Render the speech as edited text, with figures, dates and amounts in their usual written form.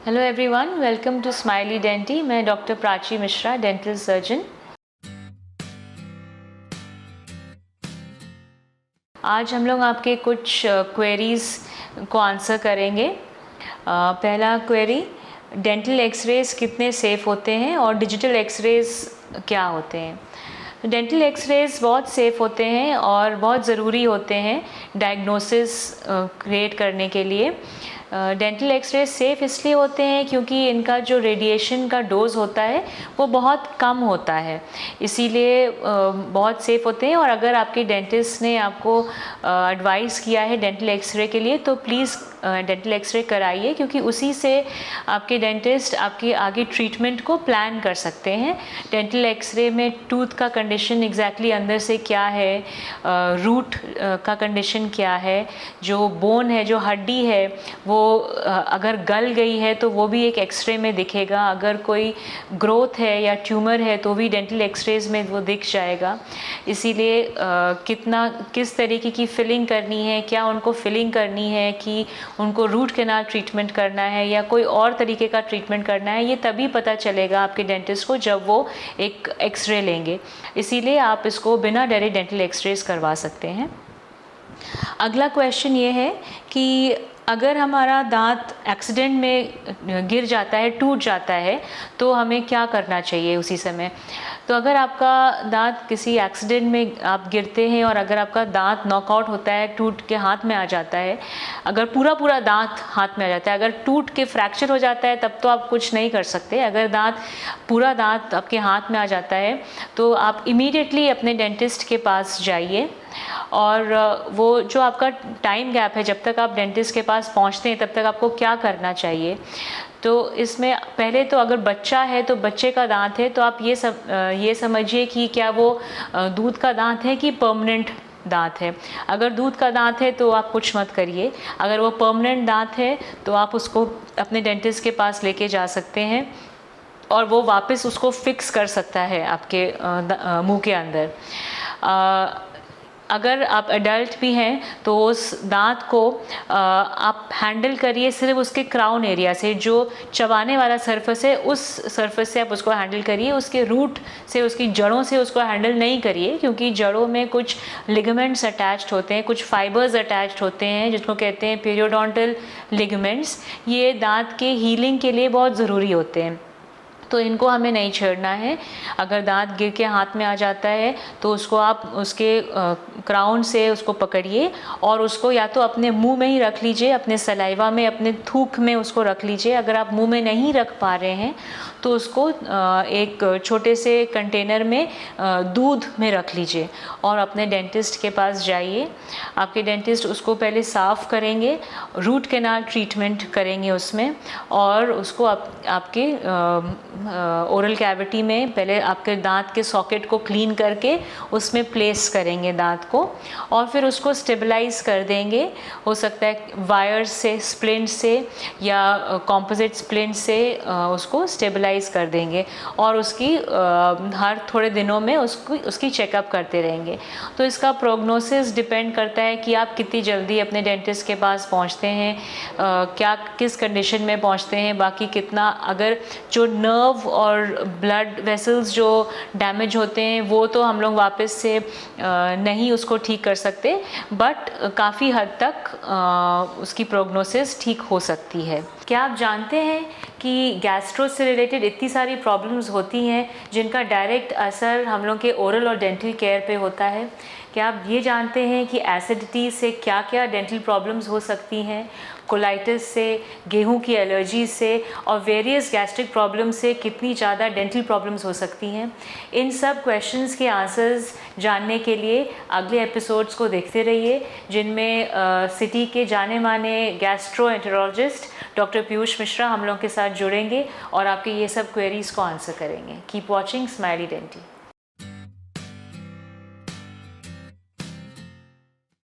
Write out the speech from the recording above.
Hello everyone, welcome to Smiley Denty. मैं doctor Prachi Mishra, dental surgeon. आज हम लोग आपके कुछ क्वेरीज़ को आंसर करेंगे। पहला क्वेरी, डेंटल एक्सरेज कितने सेफ़ होते हैं और डिजिटल एक्सरेज क्या होते हैं। डेंटल एक्सरेज बहुत सेफ़ होते हैं और बहुत ज़रूरी होते हैं डायग्नोसिस क्रिएट करने के लिए। डेंटल एक्सरे सेफ़ इसलिए होते हैं क्योंकि इनका जो रेडिएशन का डोज होता है वो बहुत कम होता है, इसीलिए बहुत सेफ़ होते हैं। और अगर आपके डेंटिस्ट ने आपको एडवाइस किया है डेंटल एक्सरे के लिए तो प्लीज़ डेंटल एक्सरे कराइए, क्योंकि उसी से आपके डेंटिस्ट आपकी आगे ट्रीटमेंट को प्लान कर सकते हैं। डेंटल एक्सरे में टूथ का कंडीशन एग्जैक्टली अंदर से क्या है, रूट का कंडीशन क्या है, जो बोन है, जो हड्डी है वो अगर गल गई है तो वो भी एक एक्सरे में दिखेगा। अगर कोई ग्रोथ है या ट्यूमर है तो भी डेंटल एक्सरेज में वो दिख जाएगा। इसीलिए किस तरीके की फिलिंग करनी है, क्या उनको फिलिंग करनी है कि उनको रूट कैनाल ट्रीटमेंट करना है या कोई और तरीके का ट्रीटमेंट करना है, ये तभी पता चलेगा आपके डेंटिस्ट को जब वो एक एक्सरे लेंगे। इसीलिए आप इसको बिना डरे डेंटल एक्सरेज करवा सकते हैं। अगला क्वेश्चन ये है कि अगर हमारा दांत एक्सीडेंट में गिर जाता है, टूट जाता है, तो हमें क्या करना चाहिए उसी समय। तो अगर आपका दांत किसी एक्सीडेंट में आप गिरते हैं और अगर आपका दांत नॉकआउट होता है, टूट के हाथ में आ जाता है, अगर पूरा दांत हाथ में आ जाता है, अगर टूट के फ्रैक्चर हो जाता है तब तो आप कुछ नहीं कर सकते। अगर पूरा दांत आपके हाथ में आ जाता है तो आप इमीडिएटली अपने डेंटिस्ट के पास जाइए। और वो जो आपका टाइम गैप है जब तक आप डेंटिस्ट के पास पहुंचते हैं तब तक आपको क्या करना चाहिए। तो इसमें पहले तो अगर बच्चा है तो बच्चे का दांत है तो आप ये समझिए कि क्या वो दूध का दांत है कि परमानेंट दांत है। अगर दूध का दांत है तो आप कुछ मत करिए। अगर वो परमानेंट दांत है तो आप उसको अपने डेंटिस्ट के पास लेके जा सकते हैं और वो वापस उसको फिक्स कर सकता है आपके मुंह के अंदर। अगर आप एडल्ट भी हैं तो उस दांत को आप हैंडल करिए सिर्फ उसके क्राउन एरिया से, जो चबाने वाला सरफेस है उस सरफेस से आप उसको हैंडल करिए। उसके रूट से, उसकी जड़ों से उसको हैंडल नहीं करिए, क्योंकि जड़ों में कुछ लिगामेंट्स अटैच्ड होते हैं, कुछ फाइबर्स अटैच्ड होते हैं जिसको कहते हैं पेरियोडोंटल लिगामेंट्स। ये दांत के हीलिंग के लिए बहुत ज़रूरी होते हैं, तो इनको हमें नहीं छेड़ना है। अगर दांत गिर के हाथ में आ जाता है तो उसको आप उसके क्राउन से उसको पकड़िए और उसको या तो अपने मुंह में ही रख लीजिए, अपने सलाइवा में, अपने थूक में उसको रख लीजिए। अगर आप मुंह में नहीं रख पा रहे हैं तो उसको एक छोटे से कंटेनर में दूध में रख लीजिए और अपने डेंटिस्ट के पास जाइए। आपके डेंटिस्ट उसको पहले साफ़ करेंगे, रूट कैनाल ट्रीटमेंट करेंगे उसमें, और उसको आपके ओरल कैविटी में पहले आपके दांत के सॉकेट को क्लीन करके उसमें प्लेस करेंगे दांत को, और फिर उसको स्टेबलाइज कर देंगे। हो सकता है वायर से, स्प्लिंट से या कॉम्पोजिट स्प्लिंट से उसको स्टेबलाइज कर देंगे और उसकी हर थोड़े दिनों में उसकी चेकअप करते रहेंगे। तो इसका प्रोग्नोसिस डिपेंड करता है कि आप कितनी जल्दी अपने डेंटिस्ट के पास पहुंचते हैं, किस कंडीशन में पहुंचते हैं, बाकी कितना, अगर जो नर्व और ब्लड वेसल्स जो डैमेज होते हैं वो तो हम लोग वापस से नहीं उसको ठीक कर सकते, बट काफ़ी हद तक उसकी प्रोग्नोसिस ठीक हो सकती है। क्या आप जानते हैं कि गैस्ट्रो से रिलेटेड इतनी सारी प्रॉब्लम्स होती हैं जिनका डायरेक्ट असर हम लोग के ओरल और डेंटल केयर पे होता है। क्या आप ये जानते हैं कि एसिडिटी से क्या क्या डेंटल प्रॉब्लम्स हो सकती हैं, कोलाइटिस से, गेहूं की एलर्जी से और वेरियस गैस्ट्रिक प्रॉब्लम से कितनी ज़्यादा डेंटल प्रॉब्लम्स हो सकती हैं। इन सब क्वेश्चंस के आंसर्स जानने के लिए अगले एपिसोड्स को देखते रहिए, जिनमें सिटी के जाने माने गैस्ट्रोएंटेरोलॉजिस्ट डॉक्टर पीयूष मिश्रा हम लोग के साथ जुड़ेंगे और आपके ये सब क्वेरीज़ को आंसर करेंगे। Keep watching smiley dainty.